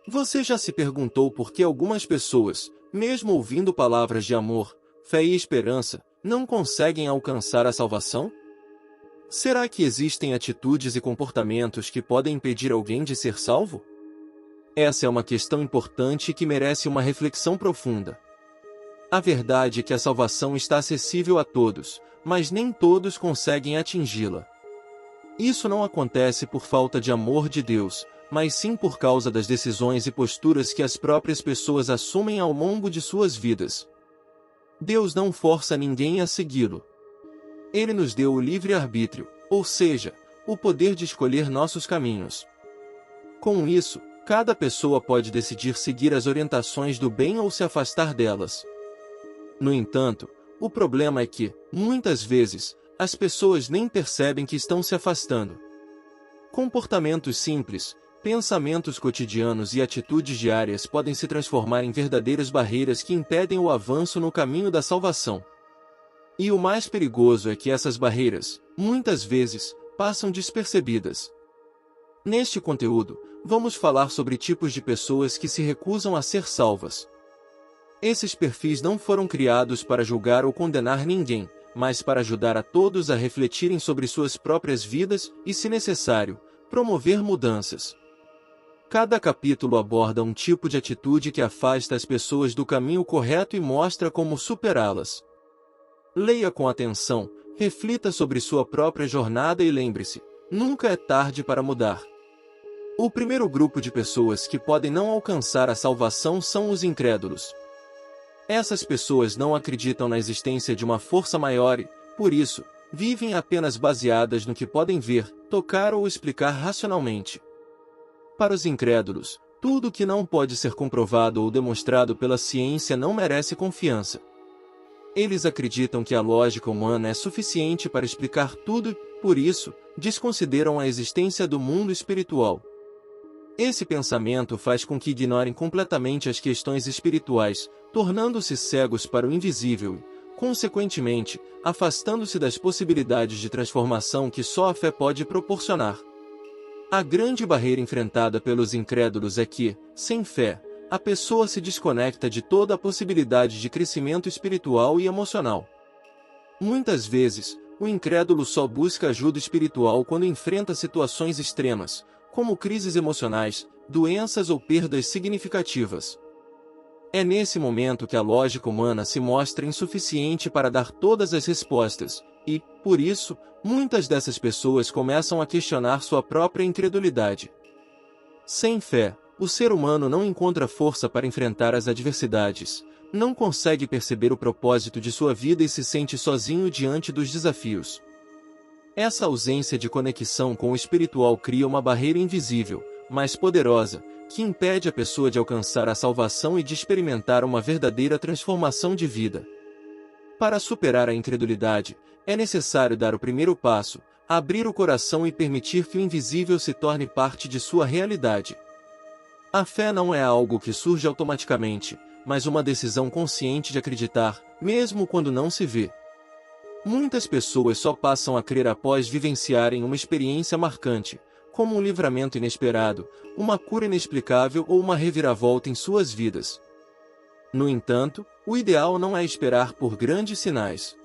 Você já se perguntou por que algumas pessoas, mesmo ouvindo palavras de amor, fé e esperança, não conseguem alcançar a salvação? Será que existem atitudes e comportamentos que podem impedir alguém de ser salvo? Essa é uma questão importante que merece uma reflexão profunda. A verdade é que a salvação está acessível a todos, mas nem todos conseguem atingi-la. Isso não acontece por falta de amor de Deus, mas sim por causa das decisões e posturas que as próprias pessoas assumem ao longo de suas vidas. Deus não força ninguém a segui-lo. Ele nos deu o livre-arbítrio, ou seja, o poder de escolher nossos caminhos. Com isso, cada pessoa pode decidir seguir as orientações do bem ou se afastar delas. No entanto, o problema é que, muitas vezes, as pessoas nem percebem que estão se afastando. Comportamentos simples, pensamentos cotidianos e atitudes diárias podem se transformar em verdadeiras barreiras que impedem o avanço no caminho da salvação. E o mais perigoso é que essas barreiras, muitas vezes, passam despercebidas. Neste conteúdo, vamos falar sobre tipos de pessoas que se recusam a ser salvas. Esses perfis não foram criados para julgar ou condenar ninguém, mas para ajudar a todos a refletirem sobre suas próprias vidas e, se necessário, promover mudanças. Cada capítulo aborda um tipo de atitude que afasta as pessoas do caminho correto e mostra como superá-las. Leia com atenção, reflita sobre sua própria jornada e lembre-se, nunca é tarde para mudar. O primeiro grupo de pessoas que podem não alcançar a salvação são os incrédulos. Essas pessoas não acreditam na existência de uma força maior e, por isso, vivem apenas baseadas no que podem ver, tocar ou explicar racionalmente. Para os incrédulos, tudo que não pode ser comprovado ou demonstrado pela ciência não merece confiança. Eles acreditam que a lógica humana é suficiente para explicar tudo e, por isso, desconsideram a existência do mundo espiritual. Esse pensamento faz com que ignorem completamente as questões espirituais, tornando-se cegos para o invisível e, consequentemente, afastando-se das possibilidades de transformação que só a fé pode proporcionar. A grande barreira enfrentada pelos incrédulos é que, sem fé, a pessoa se desconecta de toda a possibilidade de crescimento espiritual e emocional. Muitas vezes, o incrédulo só busca ajuda espiritual quando enfrenta situações extremas, como crises emocionais, doenças ou perdas significativas. É nesse momento que a lógica humana se mostra insuficiente para dar todas as respostas, e, por isso, muitas dessas pessoas começam a questionar sua própria incredulidade. Sem fé, o ser humano não encontra força para enfrentar as adversidades, não consegue perceber o propósito de sua vida e se sente sozinho diante dos desafios. Essa ausência de conexão com o espiritual cria uma barreira invisível, mas poderosa, que impede a pessoa de alcançar a salvação e de experimentar uma verdadeira transformação de vida. Para superar a incredulidade, é necessário dar o primeiro passo, abrir o coração e permitir que o invisível se torne parte de sua realidade. A fé não é algo que surge automaticamente, mas uma decisão consciente de acreditar, mesmo quando não se vê. Muitas pessoas só passam a crer após vivenciarem uma experiência marcante, como um livramento inesperado, uma cura inexplicável ou uma reviravolta em suas vidas. No entanto, o ideal não é esperar por grandes sinais.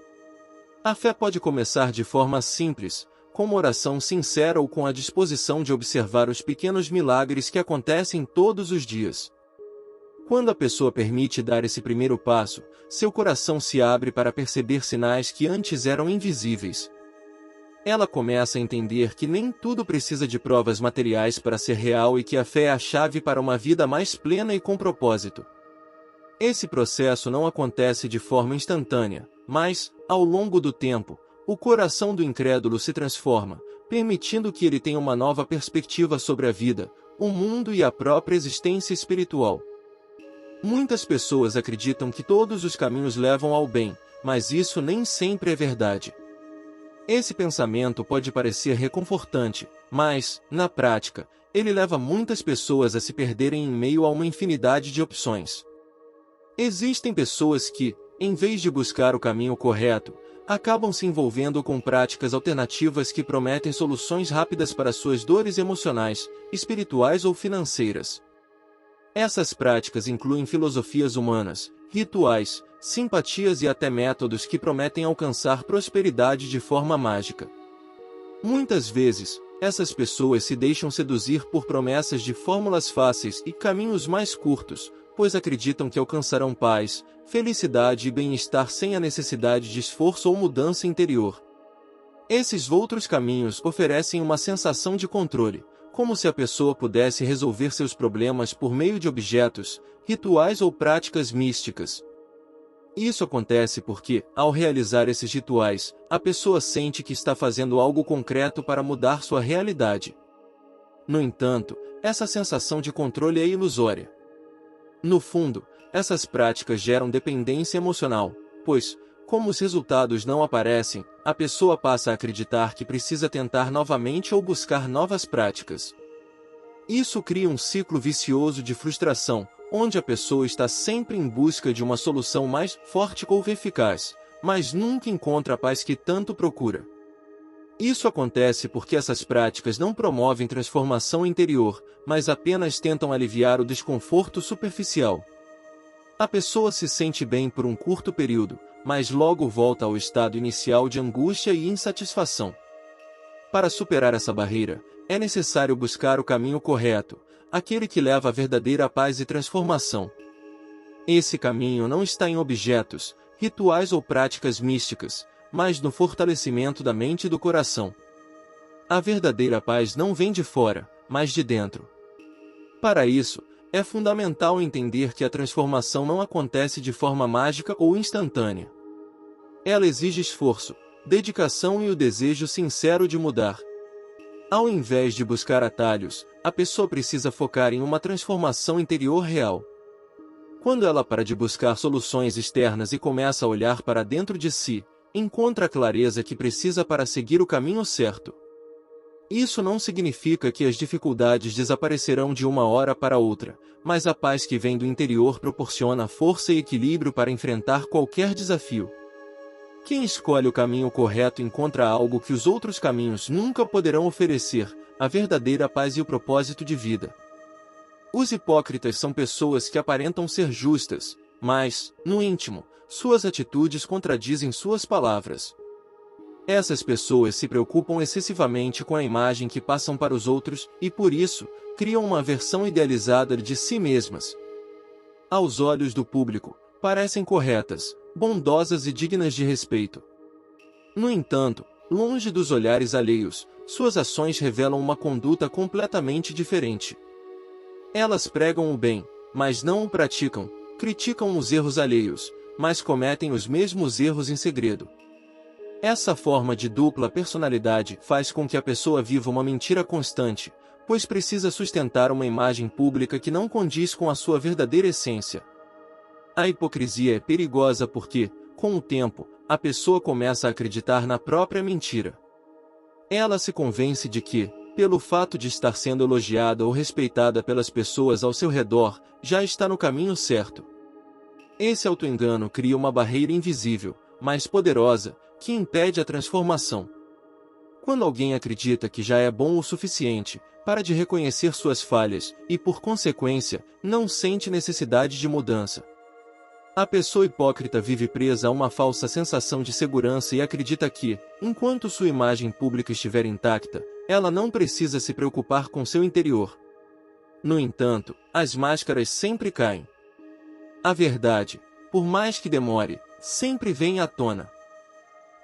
A fé pode começar de forma simples, com uma oração sincera ou com a disposição de observar os pequenos milagres que acontecem todos os dias. Quando a pessoa permite dar esse primeiro passo, seu coração se abre para perceber sinais que antes eram invisíveis. Ela começa a entender que nem tudo precisa de provas materiais para ser real e que a fé é a chave para uma vida mais plena e com propósito. Esse processo não acontece de forma instantânea, mas, ao longo do tempo, o coração do incrédulo se transforma, permitindo que ele tenha uma nova perspectiva sobre a vida, o mundo e a própria existência espiritual. Muitas pessoas acreditam que todos os caminhos levam ao bem, mas isso nem sempre é verdade. Esse pensamento pode parecer reconfortante, mas, na prática, ele leva muitas pessoas a se perderem em meio a uma infinidade de opções. Existem pessoas que, em vez de buscar o caminho correto, acabam se envolvendo com práticas alternativas que prometem soluções rápidas para suas dores emocionais, espirituais ou financeiras. Essas práticas incluem filosofias humanas, rituais, simpatias e até métodos que prometem alcançar prosperidade de forma mágica. Muitas vezes, essas pessoas se deixam seduzir por promessas de fórmulas fáceis e caminhos mais curtos, pois acreditam que alcançarão paz, felicidade e bem-estar sem a necessidade de esforço ou mudança interior. Esses outros caminhos oferecem uma sensação de controle, como se a pessoa pudesse resolver seus problemas por meio de objetos, rituais ou práticas místicas. Isso acontece porque, ao realizar esses rituais, a pessoa sente que está fazendo algo concreto para mudar sua realidade. No entanto, essa sensação de controle é ilusória. No fundo, essas práticas geram dependência emocional, pois, como os resultados não aparecem, a pessoa passa a acreditar que precisa tentar novamente ou buscar novas práticas. Isso cria um ciclo vicioso de frustração, onde a pessoa está sempre em busca de uma solução mais forte ou eficaz, mas nunca encontra a paz que tanto procura. Isso acontece porque essas práticas não promovem transformação interior, mas apenas tentam aliviar o desconforto superficial. A pessoa se sente bem por um curto período, mas logo volta ao estado inicial de angústia e insatisfação. Para superar essa barreira, é necessário buscar o caminho correto, aquele que leva à verdadeira paz e transformação. Esse caminho não está em objetos, rituais ou práticas místicas, mas no fortalecimento da mente e do coração. A verdadeira paz não vem de fora, mas de dentro. Para isso, é fundamental entender que a transformação não acontece de forma mágica ou instantânea. Ela exige esforço, dedicação e o desejo sincero de mudar. Ao invés de buscar atalhos, a pessoa precisa focar em uma transformação interior real. Quando ela para de buscar soluções externas e começa a olhar para dentro de si, encontra a clareza que precisa para seguir o caminho certo. Isso não significa que as dificuldades desaparecerão de uma hora para outra, mas a paz que vem do interior proporciona força e equilíbrio para enfrentar qualquer desafio. Quem escolhe o caminho correto encontra algo que os outros caminhos nunca poderão oferecer, a verdadeira paz e o propósito de vida. Os hipócritas são pessoas que aparentam ser justas, mas, no íntimo, suas atitudes contradizem suas palavras. Essas pessoas se preocupam excessivamente com a imagem que passam para os outros e, por isso, criam uma versão idealizada de si mesmas. Aos olhos do público, parecem corretas, bondosas e dignas de respeito. No entanto, longe dos olhares alheios, suas ações revelam uma conduta completamente diferente. Elas pregam o bem, mas não o praticam, criticam os erros alheios, mas cometem os mesmos erros em segredo. Essa forma de dupla personalidade faz com que a pessoa viva uma mentira constante, pois precisa sustentar uma imagem pública que não condiz com a sua verdadeira essência. A hipocrisia é perigosa porque, com o tempo, a pessoa começa a acreditar na própria mentira. Ela se convence de que, pelo fato de estar sendo elogiada ou respeitada pelas pessoas ao seu redor, já está no caminho certo. Esse auto-engano cria uma barreira invisível, mas poderosa, que impede a transformação. Quando alguém acredita que já é bom o suficiente, para de reconhecer suas falhas e, por consequência, não sente necessidade de mudança. A pessoa hipócrita vive presa a uma falsa sensação de segurança e acredita que, enquanto sua imagem pública estiver intacta, ela não precisa se preocupar com seu interior. No entanto, as máscaras sempre caem. A verdade, por mais que demore, sempre vem à tona.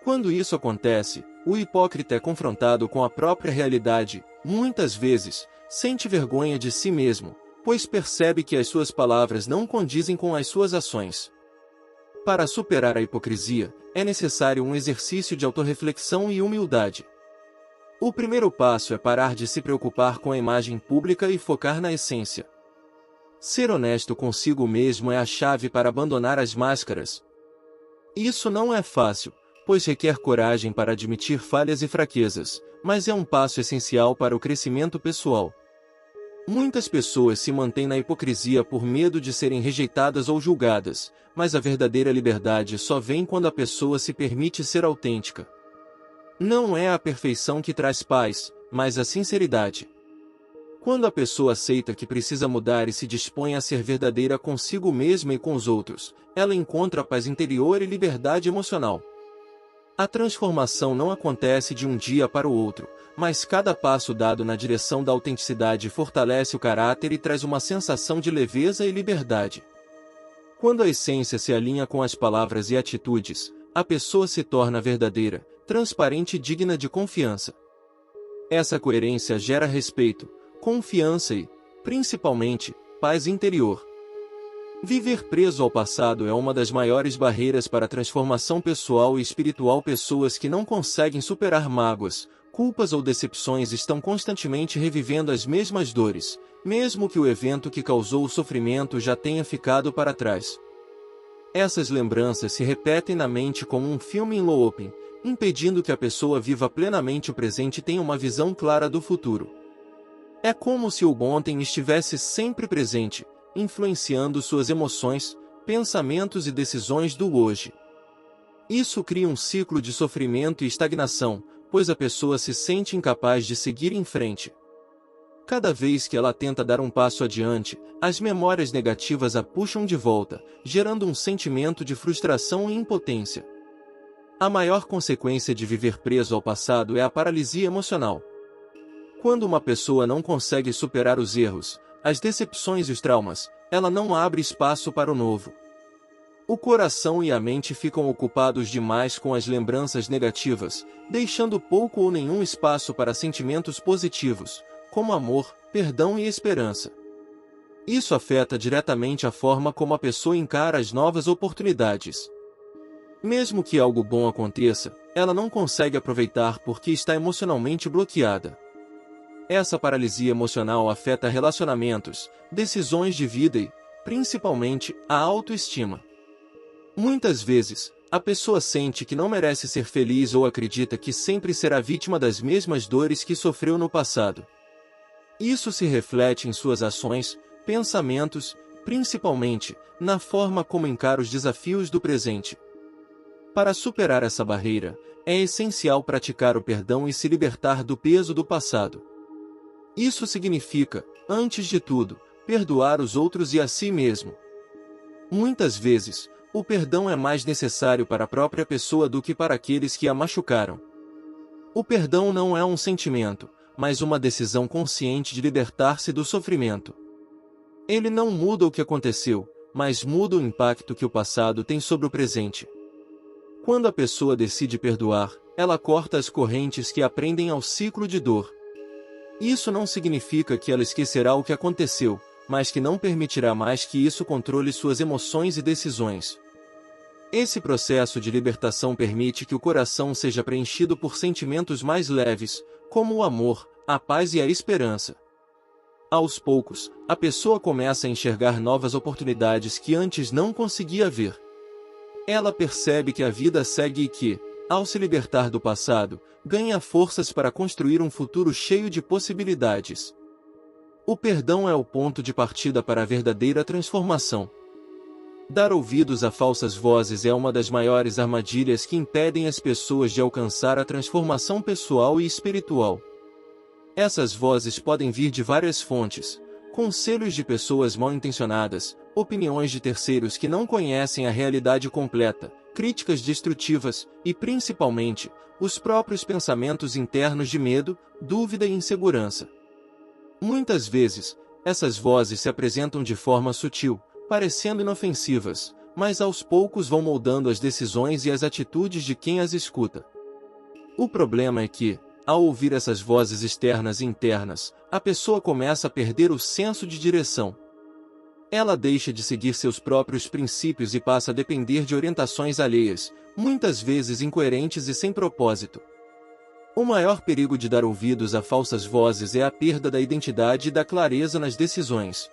Quando isso acontece, o hipócrita é confrontado com a própria realidade, muitas vezes, sente vergonha de si mesmo, pois percebe que as suas palavras não condizem com as suas ações. Para superar a hipocrisia, é necessário um exercício de autorreflexão e humildade. O primeiro passo é parar de se preocupar com a imagem pública e focar na essência. Ser honesto consigo mesmo é a chave para abandonar as máscaras. Isso não é fácil, pois requer coragem para admitir falhas e fraquezas, mas é um passo essencial para o crescimento pessoal. Muitas pessoas se mantêm na hipocrisia por medo de serem rejeitadas ou julgadas, mas a verdadeira liberdade só vem quando a pessoa se permite ser autêntica. Não é a perfeição que traz paz, mas a sinceridade. Quando a pessoa aceita que precisa mudar e se dispõe a ser verdadeira consigo mesma e com os outros, ela encontra paz interior e liberdade emocional. A transformação não acontece de um dia para o outro, mas cada passo dado na direção da autenticidade fortalece o caráter e traz uma sensação de leveza e liberdade. Quando a essência se alinha com as palavras e atitudes, a pessoa se torna verdadeira, transparente e digna de confiança. Essa coerência gera respeito, confiança e, principalmente, paz interior. Viver preso ao passado é uma das maiores barreiras para a transformação pessoal e espiritual. Pessoas que não conseguem superar mágoas, culpas ou decepções estão constantemente revivendo as mesmas dores, mesmo que o evento que causou o sofrimento já tenha ficado para trás. Essas lembranças se repetem na mente como um filme em looping, impedindo que a pessoa viva plenamente o presente e tenha uma visão clara do futuro. É como se o ontem estivesse sempre presente, influenciando suas emoções, pensamentos e decisões do hoje. Isso cria um ciclo de sofrimento e estagnação, pois a pessoa se sente incapaz de seguir em frente. Cada vez que ela tenta dar um passo adiante, as memórias negativas a puxam de volta, gerando um sentimento de frustração e impotência. A maior consequência de viver preso ao passado é a paralisia emocional. Quando uma pessoa não consegue superar os erros, as decepções e os traumas, ela não abre espaço para o novo. O coração e a mente ficam ocupados demais com as lembranças negativas, deixando pouco ou nenhum espaço para sentimentos positivos, como amor, perdão e esperança. Isso afeta diretamente a forma como a pessoa encara as novas oportunidades. Mesmo que algo bom aconteça, ela não consegue aproveitar porque está emocionalmente bloqueada. Essa paralisia emocional afeta relacionamentos, decisões de vida e, principalmente, a autoestima. Muitas vezes, a pessoa sente que não merece ser feliz ou acredita que sempre será vítima das mesmas dores que sofreu no passado. Isso se reflete em suas ações, pensamentos, principalmente, na forma como encara os desafios do presente. Para superar essa barreira, é essencial praticar o perdão e se libertar do peso do passado. Isso significa, antes de tudo, perdoar os outros e a si mesmo. Muitas vezes, o perdão é mais necessário para a própria pessoa do que para aqueles que a machucaram. O perdão não é um sentimento, mas uma decisão consciente de libertar-se do sofrimento. Ele não muda o que aconteceu, mas muda o impacto que o passado tem sobre o presente. Quando a pessoa decide perdoar, ela corta as correntes que a prendem ao ciclo de dor. Isso não significa que ela esquecerá o que aconteceu, mas que não permitirá mais que isso controle suas emoções e decisões. Esse processo de libertação permite que o coração seja preenchido por sentimentos mais leves, como o amor, a paz e a esperança. Aos poucos, a pessoa começa a enxergar novas oportunidades que antes não conseguia ver. Ela percebe que a vida segue e que, ao se libertar do passado, ganha forças para construir um futuro cheio de possibilidades. O perdão é o ponto de partida para a verdadeira transformação. Dar ouvidos a falsas vozes é uma das maiores armadilhas que impedem as pessoas de alcançar a transformação pessoal e espiritual. Essas vozes podem vir de várias fontes: conselhos de pessoas mal intencionadas, opiniões de terceiros que não conhecem a realidade completa, críticas destrutivas e, principalmente, os próprios pensamentos internos de medo, dúvida e insegurança. Muitas vezes, essas vozes se apresentam de forma sutil, parecendo inofensivas, mas aos poucos vão moldando as decisões e as atitudes de quem as escuta. O problema é que, ao ouvir essas vozes externas e internas, a pessoa começa a perder o senso de direção. Ela deixa de seguir seus próprios princípios e passa a depender de orientações alheias, muitas vezes incoerentes e sem propósito. O maior perigo de dar ouvidos a falsas vozes é a perda da identidade e da clareza nas decisões.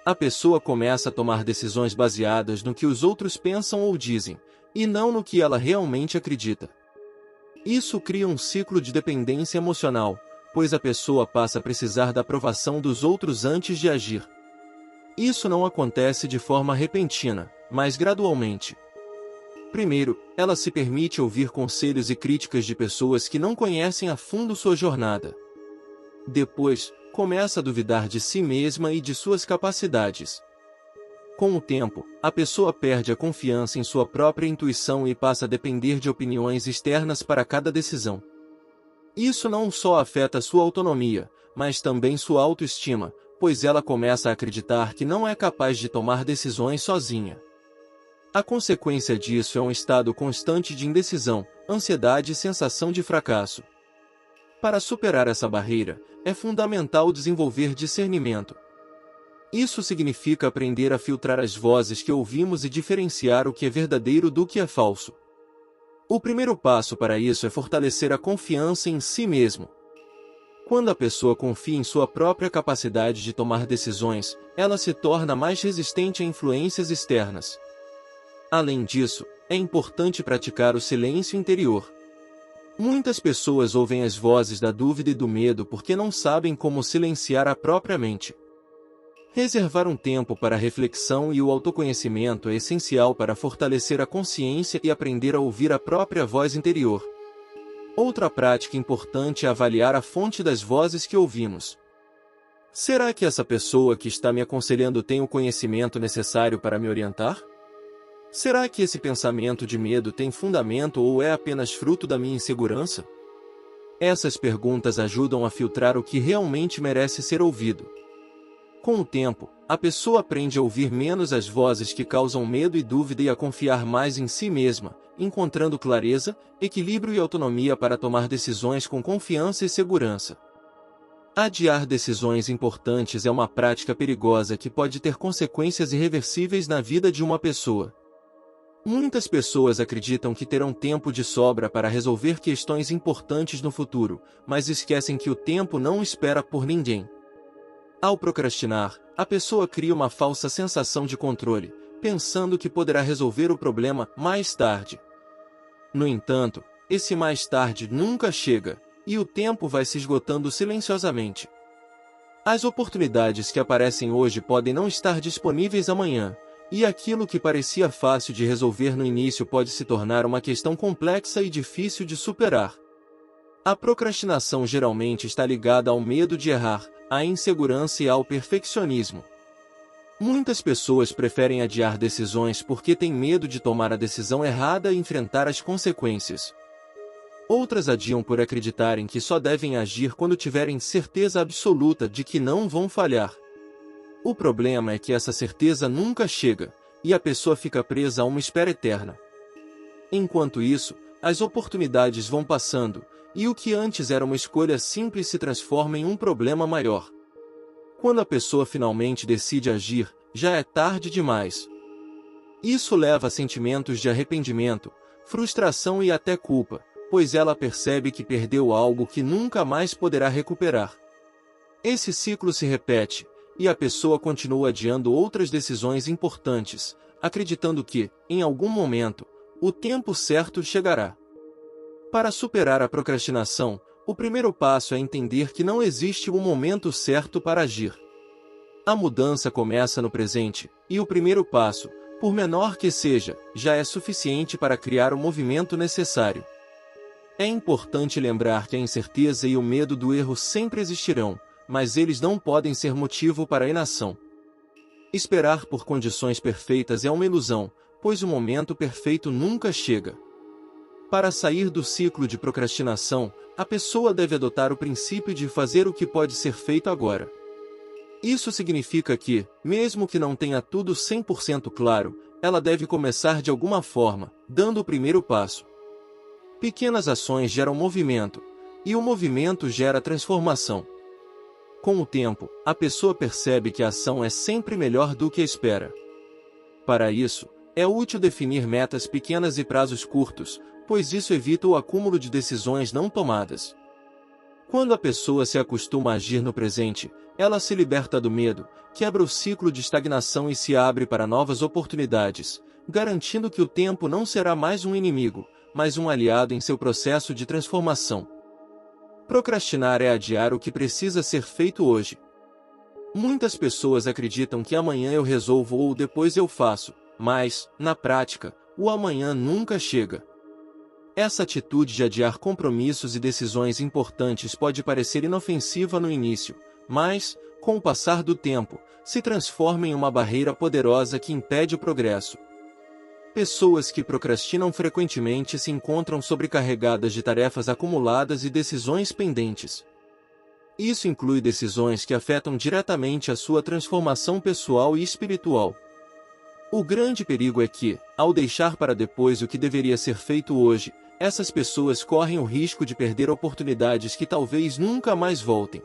A pessoa começa a tomar decisões baseadas no que os outros pensam ou dizem, e não no que ela realmente acredita. Isso cria um ciclo de dependência emocional, pois a pessoa passa a precisar da aprovação dos outros antes de agir. Isso não acontece de forma repentina, mas gradualmente. Primeiro, ela se permite ouvir conselhos e críticas de pessoas que não conhecem a fundo sua jornada. Depois, começa a duvidar de si mesma e de suas capacidades. Com o tempo, a pessoa perde a confiança em sua própria intuição e passa a depender de opiniões externas para cada decisão. Isso não só afeta sua autonomia, mas também sua autoestima, pois ela começa a acreditar que não é capaz de tomar decisões sozinha. A consequência disso é um estado constante de indecisão, ansiedade e sensação de fracasso. Para superar essa barreira, é fundamental desenvolver discernimento. Isso significa aprender a filtrar as vozes que ouvimos e diferenciar o que é verdadeiro do que é falso. O primeiro passo para isso é fortalecer a confiança em si mesmo. Quando a pessoa confia em sua própria capacidade de tomar decisões, ela se torna mais resistente a influências externas. Além disso, é importante praticar o silêncio interior. Muitas pessoas ouvem as vozes da dúvida e do medo porque não sabem como silenciar a própria mente. Reservar um tempo para a reflexão e o autoconhecimento é essencial para fortalecer a consciência e aprender a ouvir a própria voz interior. Outra prática importante é avaliar a fonte das vozes que ouvimos. Será que essa pessoa que está me aconselhando tem o conhecimento necessário para me orientar? Será que esse pensamento de medo tem fundamento ou é apenas fruto da minha insegurança? Essas perguntas ajudam a filtrar o que realmente merece ser ouvido. Com o tempo, a pessoa aprende a ouvir menos as vozes que causam medo e dúvida e a confiar mais em si mesma, encontrando clareza, equilíbrio e autonomia para tomar decisões com confiança e segurança. Adiar decisões importantes é uma prática perigosa que pode ter consequências irreversíveis na vida de uma pessoa. Muitas pessoas acreditam que terão tempo de sobra para resolver questões importantes no futuro, mas esquecem que o tempo não espera por ninguém. Ao procrastinar, a pessoa cria uma falsa sensação de controle, pensando que poderá resolver o problema mais tarde. No entanto, esse mais tarde nunca chega, e o tempo vai se esgotando silenciosamente. As oportunidades que aparecem hoje podem não estar disponíveis amanhã, e aquilo que parecia fácil de resolver no início pode se tornar uma questão complexa e difícil de superar. A procrastinação geralmente está ligada ao medo de errar, à insegurança e ao perfeccionismo. Muitas pessoas preferem adiar decisões porque têm medo de tomar a decisão errada e enfrentar as consequências. Outras adiam por acreditarem que só devem agir quando tiverem certeza absoluta de que não vão falhar. O problema é que essa certeza nunca chega, e a pessoa fica presa a uma espera eterna. Enquanto isso, as oportunidades vão passando, e o que antes era uma escolha simples se transforma em um problema maior. Quando a pessoa finalmente decide agir, já é tarde demais. Isso leva a sentimentos de arrependimento, frustração e até culpa, pois ela percebe que perdeu algo que nunca mais poderá recuperar. Esse ciclo se repete, e a pessoa continua adiando outras decisões importantes, acreditando que, em algum momento, o tempo certo chegará. Para superar a procrastinação, o primeiro passo é entender que não existe um momento certo para agir. A mudança começa no presente, e o primeiro passo, por menor que seja, já é suficiente para criar o movimento necessário. É importante lembrar que a incerteza e o medo do erro sempre existirão, mas eles não podem ser motivo para a inação. Esperar por condições perfeitas é uma ilusão, pois o momento perfeito nunca chega. Para sair do ciclo de procrastinação, a pessoa deve adotar o princípio de fazer o que pode ser feito agora. Isso significa que, mesmo que não tenha tudo 100% claro, ela deve começar de alguma forma, dando o primeiro passo. Pequenas ações geram movimento, e o movimento gera transformação. Com o tempo, a pessoa percebe que a ação é sempre melhor do que a espera. Para isso, é útil definir metas pequenas e prazos curtos, pois isso evita o acúmulo de decisões não tomadas. Quando a pessoa se acostuma a agir no presente, ela se liberta do medo, quebra o ciclo de estagnação e se abre para novas oportunidades, garantindo que o tempo não será mais um inimigo, mas um aliado em seu processo de transformação. Procrastinar é adiar o que precisa ser feito hoje. Muitas pessoas acreditam que amanhã eu resolvo ou depois eu faço, mas, na prática, o amanhã nunca chega. Essa atitude de adiar compromissos e decisões importantes pode parecer inofensiva no início, mas, com o passar do tempo, se transforma em uma barreira poderosa que impede o progresso. Pessoas que procrastinam frequentemente se encontram sobrecarregadas de tarefas acumuladas e decisões pendentes. Isso inclui decisões que afetam diretamente a sua transformação pessoal e espiritual. O grande perigo é que, ao deixar para depois o que deveria ser feito hoje, essas pessoas correm o risco de perder oportunidades que talvez nunca mais voltem.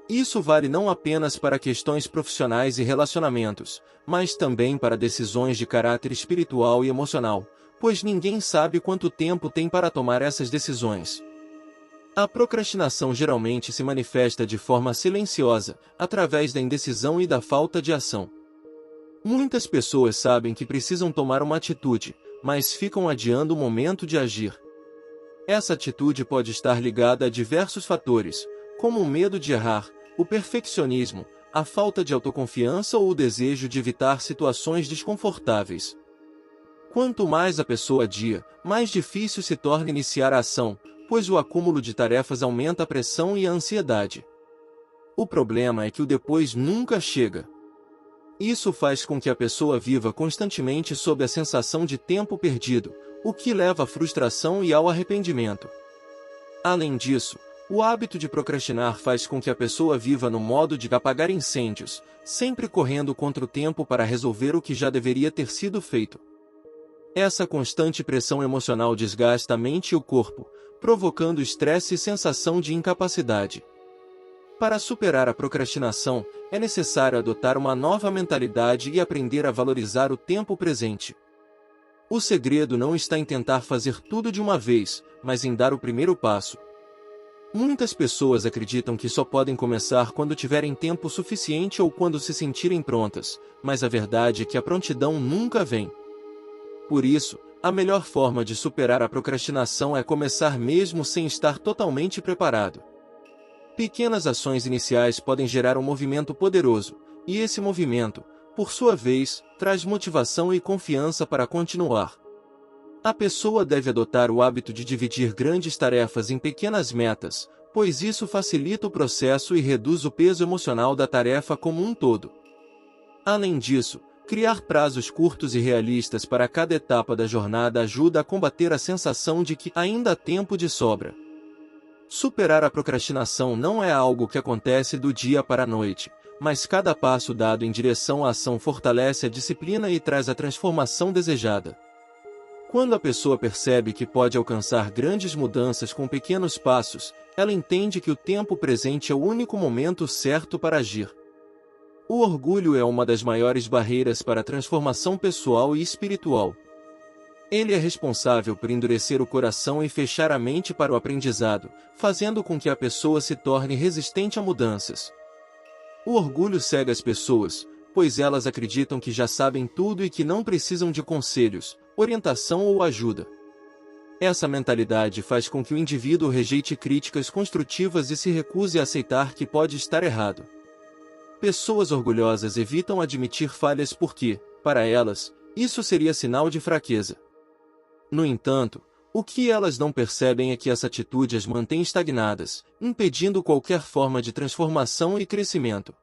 Isso vale não apenas para questões profissionais e relacionamentos, mas também para decisões de caráter espiritual e emocional, pois ninguém sabe quanto tempo tem para tomar essas decisões. A procrastinação geralmente se manifesta de forma silenciosa, através da indecisão e da falta de ação. Muitas pessoas sabem que precisam tomar uma atitude, mas ficam adiando o momento de agir. Essa atitude pode estar ligada a diversos fatores, como o medo de errar, o perfeccionismo, a falta de autoconfiança ou o desejo de evitar situações desconfortáveis. Quanto mais a pessoa adia, mais difícil se torna iniciar a ação, pois o acúmulo de tarefas aumenta a pressão e a ansiedade. O problema é que o depois nunca chega. Isso faz com que a pessoa viva constantemente sob a sensação de tempo perdido, o que leva à frustração e ao arrependimento. Além disso, o hábito de procrastinar faz com que a pessoa viva no modo de apagar incêndios, sempre correndo contra o tempo para resolver o que já deveria ter sido feito. Essa constante pressão emocional desgasta a mente e o corpo, provocando estresse e sensação de incapacidade. Para superar a procrastinação, é necessário adotar uma nova mentalidade e aprender a valorizar o tempo presente. O segredo não está em tentar fazer tudo de uma vez, mas em dar o primeiro passo. Muitas pessoas acreditam que só podem começar quando tiverem tempo suficiente ou quando se sentirem prontas, mas a verdade é que a prontidão nunca vem. Por isso, a melhor forma de superar a procrastinação é começar mesmo sem estar totalmente preparado. Pequenas ações iniciais podem gerar um movimento poderoso, e esse movimento, por sua vez, traz motivação e confiança para continuar. A pessoa deve adotar o hábito de dividir grandes tarefas em pequenas metas, pois isso facilita o processo e reduz o peso emocional da tarefa como um todo. Além disso, criar prazos curtos e realistas para cada etapa da jornada ajuda a combater a sensação de que ainda há tempo de sobra. Superar a procrastinação não é algo que acontece do dia para a noite, mas cada passo dado em direção à ação fortalece a disciplina e traz a transformação desejada. Quando a pessoa percebe que pode alcançar grandes mudanças com pequenos passos, ela entende que o tempo presente é o único momento certo para agir. O orgulho é uma das maiores barreiras para a transformação pessoal e espiritual. Ele é responsável por endurecer o coração e fechar a mente para o aprendizado, fazendo com que a pessoa se torne resistente a mudanças. O orgulho cega as pessoas, pois elas acreditam que já sabem tudo e que não precisam de conselhos, orientação ou ajuda. Essa mentalidade faz com que o indivíduo rejeite críticas construtivas e se recuse a aceitar que pode estar errado. Pessoas orgulhosas evitam admitir falhas porque, para elas, isso seria sinal de fraqueza. No entanto, o que elas não percebem é que essa atitude as mantém estagnadas, impedindo qualquer forma de transformação e crescimento.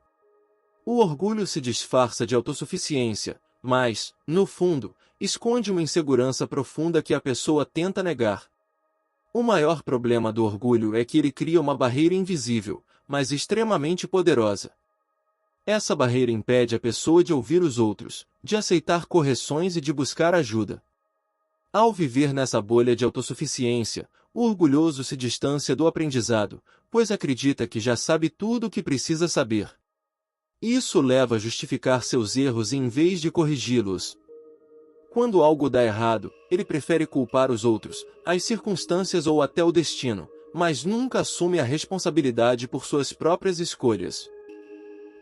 O orgulho se disfarça de autossuficiência, mas, no fundo, esconde uma insegurança profunda que a pessoa tenta negar. O maior problema do orgulho é que ele cria uma barreira invisível, mas extremamente poderosa. Essa barreira impede a pessoa de ouvir os outros, de aceitar correções e de buscar ajuda. Ao viver nessa bolha de autossuficiência, o orgulhoso se distancia do aprendizado, pois acredita que já sabe tudo o que precisa saber. Isso leva a justificar seus erros em vez de corrigi-los. Quando algo dá errado, ele prefere culpar os outros, as circunstâncias ou até o destino, mas nunca assume a responsabilidade por suas próprias escolhas.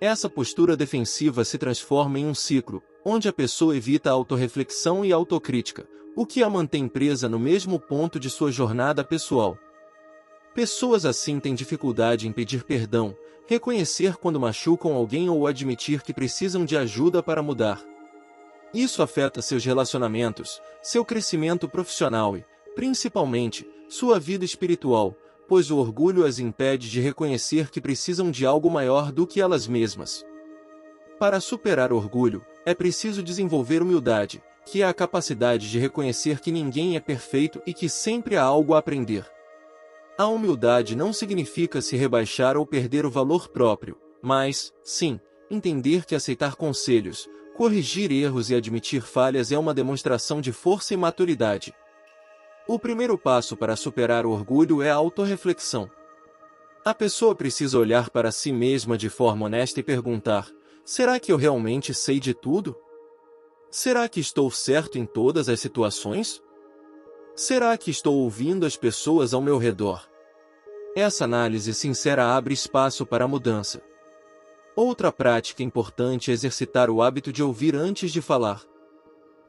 Essa postura defensiva se transforma em um ciclo, onde a pessoa evita a autorreflexão e a autocrítica, o que a mantém presa no mesmo ponto de sua jornada pessoal. Pessoas assim têm dificuldade em pedir perdão, reconhecer quando machucam alguém ou admitir que precisam de ajuda para mudar. Isso afeta seus relacionamentos, seu crescimento profissional e, principalmente, sua vida espiritual, pois o orgulho as impede de reconhecer que precisam de algo maior do que elas mesmas. Para superar o orgulho, é preciso desenvolver humildade, que é a capacidade de reconhecer que ninguém é perfeito e que sempre há algo a aprender. A humildade não significa se rebaixar ou perder o valor próprio, mas, sim, entender que aceitar conselhos, corrigir erros e admitir falhas é uma demonstração de força e maturidade. O primeiro passo para superar o orgulho é a autorreflexão. A pessoa precisa olhar para si mesma de forma honesta e perguntar: será que eu realmente sei de tudo? Será que estou certo em todas as situações? Será que estou ouvindo as pessoas ao meu redor? Essa análise sincera abre espaço para a mudança. Outra prática importante é exercitar o hábito de ouvir antes de falar.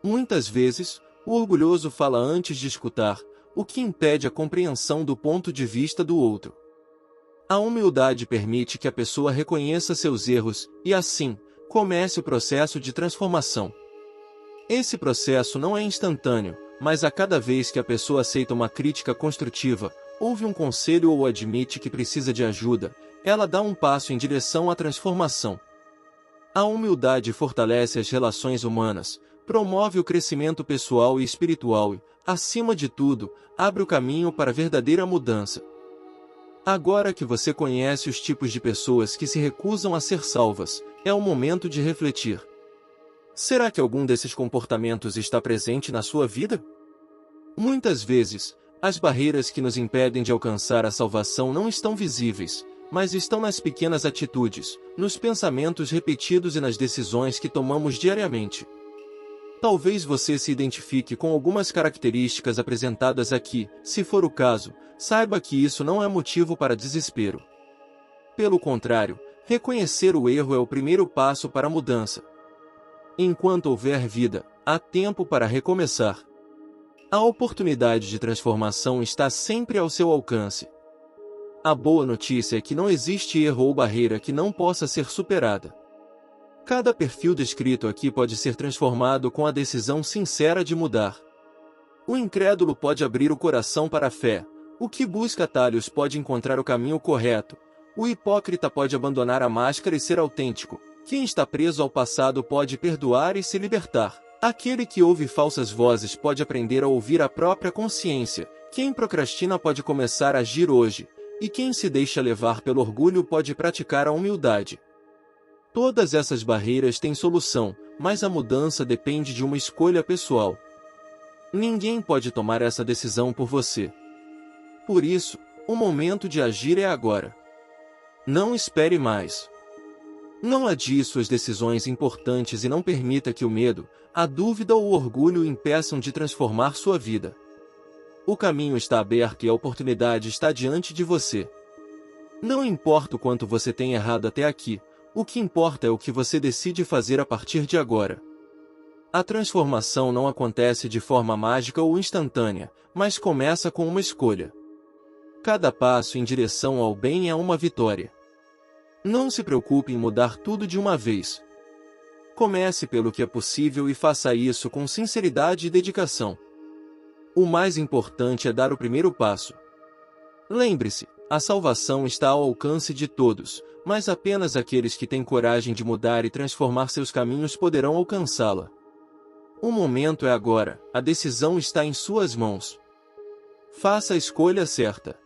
Muitas vezes, o orgulhoso fala antes de escutar, o que impede a compreensão do ponto de vista do outro. A humildade permite que a pessoa reconheça seus erros e, assim, comece o processo de transformação. Esse processo não é instantâneo, mas a cada vez que a pessoa aceita uma crítica construtiva, ouve um conselho ou admite que precisa de ajuda, ela dá um passo em direção à transformação. A humildade fortalece as relações humanas, promove o crescimento pessoal e espiritual e, acima de tudo, abre o caminho para a verdadeira mudança. Agora que você conhece os tipos de pessoas que se recusam a ser salvas, é o momento de refletir. Será que algum desses comportamentos está presente na sua vida? Muitas vezes, as barreiras que nos impedem de alcançar a salvação não estão visíveis, mas estão nas pequenas atitudes, nos pensamentos repetidos e nas decisões que tomamos diariamente. Talvez você se identifique com algumas características apresentadas aqui. Se for o caso, saiba que isso não é motivo para desespero. Pelo contrário, reconhecer o erro é o primeiro passo para a mudança. Enquanto houver vida, há tempo para recomeçar. A oportunidade de transformação está sempre ao seu alcance. A boa notícia é que não existe erro ou barreira que não possa ser superada. Cada perfil descrito aqui pode ser transformado com a decisão sincera de mudar. O incrédulo pode abrir o coração para a fé, o que busca atalhos pode encontrar o caminho correto, o hipócrita pode abandonar a máscara e ser autêntico, quem está preso ao passado pode perdoar e se libertar. Aquele que ouve falsas vozes pode aprender a ouvir a própria consciência, quem procrastina pode começar a agir hoje, e quem se deixa levar pelo orgulho pode praticar a humildade. Todas essas barreiras têm solução, mas a mudança depende de uma escolha pessoal. Ninguém pode tomar essa decisão por você. Por isso, o momento de agir é agora. Não espere mais. Não adie suas decisões importantes e não permita que o medo, a dúvida ou o orgulho o impeçam de transformar sua vida. O caminho está aberto e a oportunidade está diante de você. Não importa o quanto você tenha errado até aqui, o que importa é o que você decide fazer a partir de agora. A transformação não acontece de forma mágica ou instantânea, mas começa com uma escolha. Cada passo em direção ao bem é uma vitória. Não se preocupe em mudar tudo de uma vez. Comece pelo que é possível e faça isso com sinceridade e dedicação. O mais importante é dar o primeiro passo. Lembre-se, a salvação está ao alcance de todos, mas apenas aqueles que têm coragem de mudar e transformar seus caminhos poderão alcançá-la. O momento é agora, a decisão está em suas mãos. Faça a escolha certa.